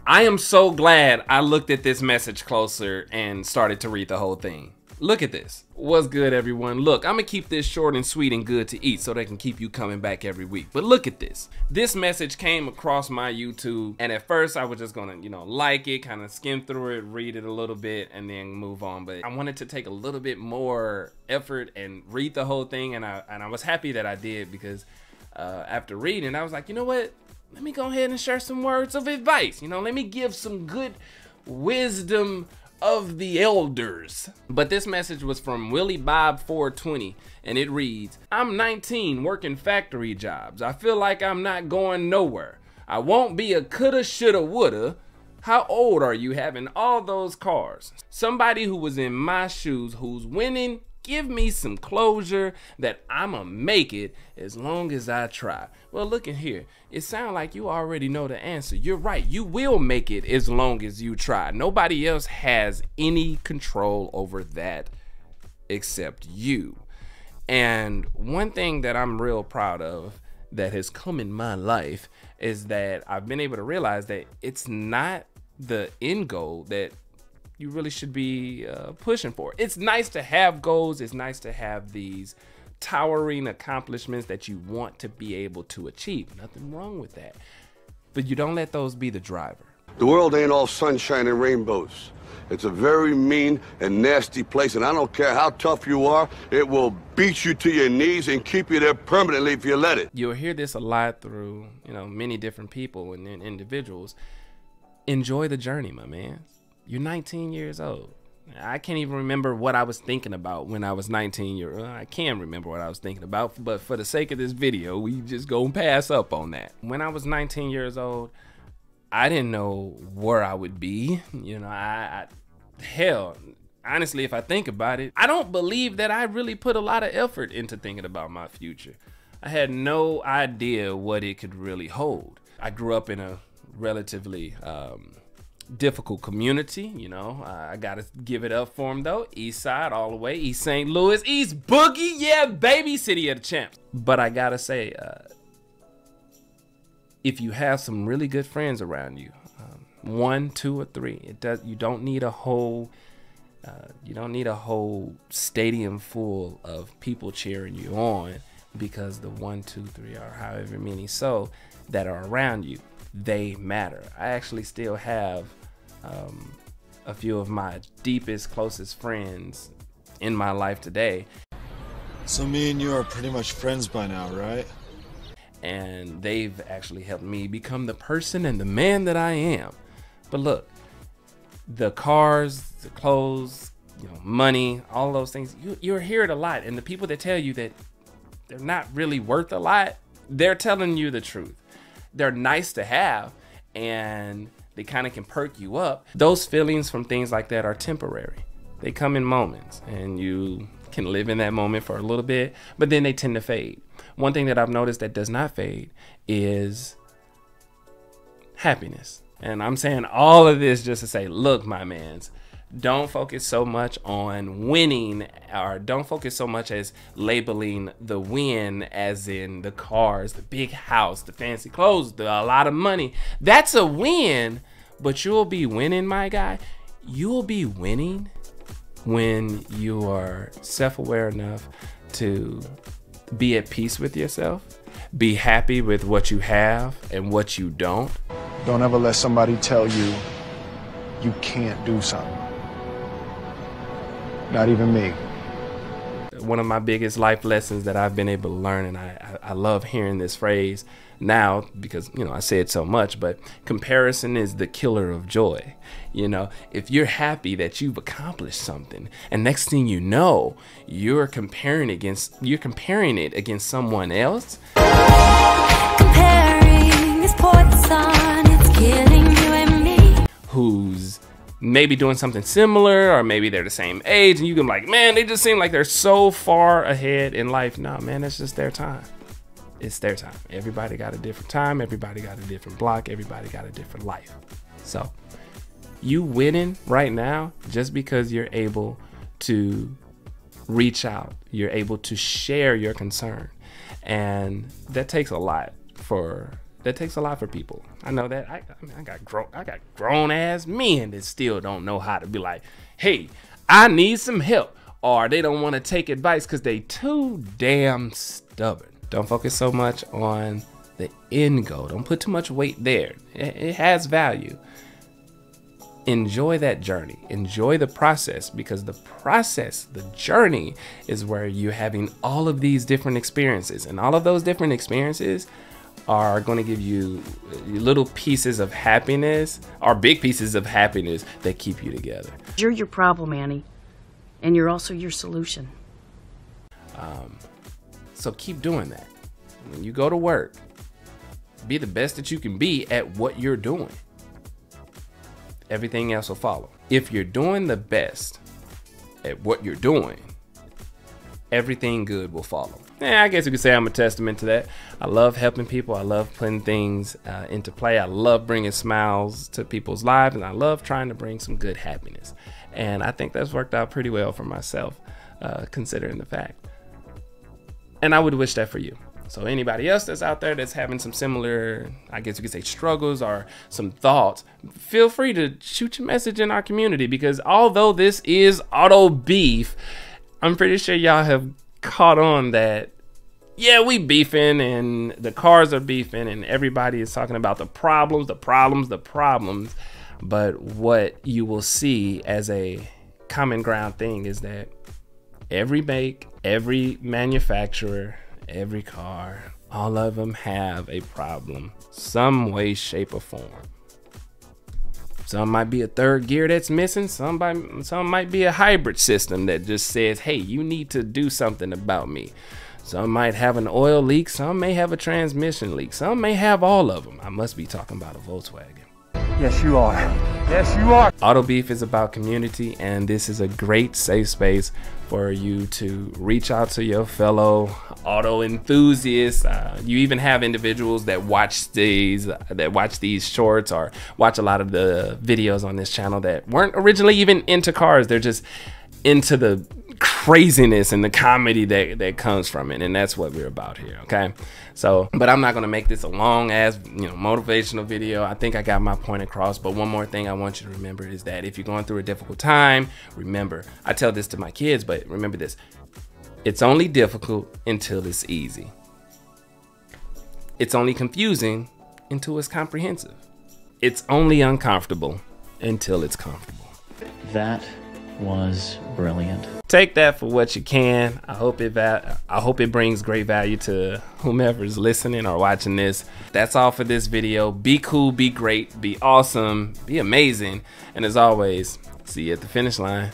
I am so glad I looked at this message closer and started to read the whole thing. Look at this. What's good, everyone? Look, I'm gonna keep this short and sweet and good to eat so they can keep you coming back every week. But look at this. This message came across my YouTube, and at first I was just gonna, like it, kind of skim through it, read it a little bit, and then move on. But I wanted to take a little bit more effort and read the whole thing, and I was happy that I did, because after reading, I was like, you know what? Let me go ahead and share some words of advice. Let me give some good wisdom of the elders. But this message was from Willie Bob 420, and it reads, I'm 19 working factory jobs. I feel like I'm not going nowhere. I won't be a coulda, shoulda, woulda. How old are you having all those cars? Somebody who was in my shoes, who's winning, give me some closure that I'ma make it as long as I try. Well, look at here. It sounds like you already know the answer. You're right. You will make it as long as you try. Nobody else has any control over that except you. And one thing that I'm real proud of that has come in my life is that I've been able to realize that it's not the end goal that you really should be pushing for. It's nice to have goals. It's nice to have these towering accomplishments that you want to be able to achieve. Nothing wrong with that. But you don't let those be the driver. The world ain't all sunshine and rainbows. It's a very mean and nasty place, and I don't care how tough you are, it will beat you to your knees and keep you there permanently if you let it. You'll hear this a lot through, many different people and individuals. Enjoy the journey, my man. You're 19 years old. I can't even remember what I was thinking about when I was 19 years old. I can remember what I was thinking about, but for the sake of this video, we just gonna pass up on that. When I was 19 years old, I didn't know where I would be. Hell, honestly, if I think about it, I don't believe that I really put a lot of effort into thinking about my future. I had no idea what it could really hold. I grew up in a relatively difficult community, I gotta give it up for him though. East Side all the way, East St. Louis, East Boogie, yeah baby, city of the champs. But I gotta say, if you have some really good friends around you, 1, 2, or 3, you don't need a whole stadium full of people cheering you on, because the 1, 2, 3, or however many so that are around you, they matter. I actually still have a few of my deepest, closest friends in my life today. So me and you are pretty much friends by now, right? And they've actually helped me become the person and the man that I am. But look, the cars, the clothes, money, all those things, you'll hear it a lot. And the people that tell you that they're not really worth a lot, they're telling you the truth. They're nice to have, and they kind of can perk you up. Those feelings from things like that are temporary. They come in moments, and you can live in that moment for a little bit, but then they tend to fade. One thing that I've noticed that does not fade is happiness. And I'm saying all of this just to say, look, my mans, don't focus so much on winning, or don't focus so much as labeling the win as in the cars, the big house, the fancy clothes, a lot of money. That's a win, but you'll be winning, my guy. You'll be winning when you are self-aware enough to be at peace with yourself, be happy with what you have and what you don't. Don't ever let somebody tell you you can't do something. Not even me. One of my biggest life lessons that I've been able to learn, and I love hearing this phrase now because, I say it so much, but comparison is the killer of joy. If you're happy that you've accomplished something, and next thing you know, you're comparing it against someone else. Comparing is poison, it's killing you and me. Who's maybe doing something similar, or maybe they're the same age, and you can be like, man, they just seem like they're so far ahead in life. No, man, that's just their time. It's their time. Everybody got a different time. Everybody got a different block. Everybody got a different life. So you winning right now just because you're able to reach out, you're able to share your concern. And that takes a lot for That takes a lot for people. I know that. I got grown ass men that still don't know how to be like, hey, I need some help. Or they don't want to take advice because they too damn stubborn. Don't focus so much on the end goal. Don't put too much weight there. It has value. Enjoy that journey. Enjoy the process, because the process, the journey, is where you're having all of these different experiences, and all of those different experiences are going to give you little pieces of happiness, or big pieces of happiness, that keep you together. You're your problem, Annie, and you're also your solution. So keep doing that. When you go to work, be the best that you can be at what you're doing. Everything else will follow. If you're doing the best at what you're doing, everything good will follow. Yeah, I guess you could say I'm a testament to that. I love helping people. I love putting things into play. I love bringing smiles to people's lives, and I love trying to bring some good happiness. And I think that's worked out pretty well for myself, considering the fact. And I would wish that for you. So anybody else that's out there that's having some similar, I guess you could say, struggles or some thoughts, feel free to shoot your message in our community, because although this is AutoBeef, I'm pretty sure y'all have caught on that, yeah, we beefing and the cars are beefing and everybody is talking about the problems. But what you will see as a common ground thing is that every make, every manufacturer, every car, all of them have a problem, some way, shape, or form. Some might be a third gear that's missing. Some might be a hybrid system that just says, hey, you need to do something about me. Some might have an oil leak. Some may have a transmission leak. Some may have all of them. I must be talking about a Volkswagen. Yes, you are. Yes, you are. AutoBeef is about community, and this is a great safe space for you to reach out to your fellow auto enthusiasts. You even have individuals that watch these shorts or watch a lot of the videos on this channel that weren't originally even into cars. They're just into the craziness and the comedy that comes from it, and that's what we're about here. Okay, so but I'm not going to make this a long ass motivational video. I think I got my point across. But one more thing I want you to remember is that if you're going through a difficult time, remember, I tell this to my kids, but remember this: it's only difficult until it's easy. It's only confusing until it's comprehensive. It's only uncomfortable until it's comfortable. That was brilliant. Take that for what you can. I hope it brings great value to whomever's listening or watching this. That's all for this video. Be cool, be great, be awesome, be amazing, and as always, see you at the finish line.